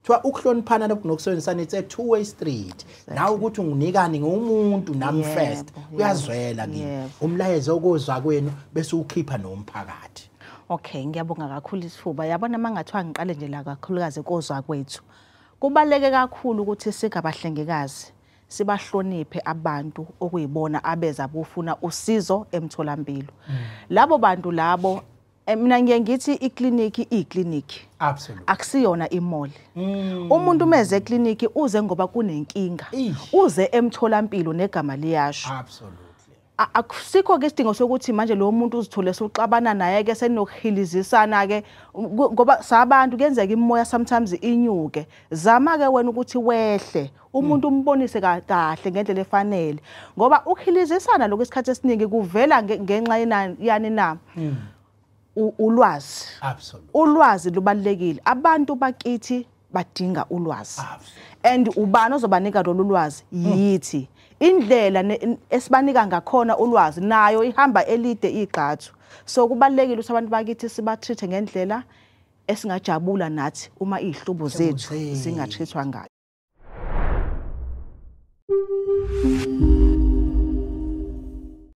Kuthiwa ukuhloniphana lokho nokusebenzisana it's a two-way street. Nawe ukuthi unginikani ngumuntu nami first. Uyazwela kimi. Umlayezo okozwa kwenu bese ukhipha nomphakathi. Okay, ngiyabonga kakhulu isifuba. Yabona mangathiwa ngiqale nje la kakhulukazi kozwa kwethu. Kubaleke kakhulu ukuthi singabahlengikazi sibahloniphe abantu okuyibona abeza bufuna usizo emtholampilo. Labo bantu labo mina ngiyengithi iclinic Absolutely. Akusiyona imall. Umuntu meze eclinic uze ngoba kunenkinga. Uze emtholampilo negama liyasho. Absolutely. Akusikho ke isidingo sokuthi manje lo muntu uzithole sokuxabana naye ke senokuhilizisana ke ngoba sabantu kuyenzeka imoya sometimes inyuke. Zama ke wena ukuthi wehle umuntu umbonise kahle ngendlela efanele ngoba ukuhilizisana lokho isikhathi esiningi kuvela ngenxa yani na ulwazi. Absolutely. Ulwazi lubalekile. Abantu bakithi badinga ulwazi. And ubani ozobanika lo lwazi yithi. Indlela esibanika ngakhona ulwazi nayo ihamba elide igqathu. So kubalekile ukuthi abantu bakithi sibatreat ngendlela esingajabula nathi uma izihlubo zethu zingatrithwa ngayo.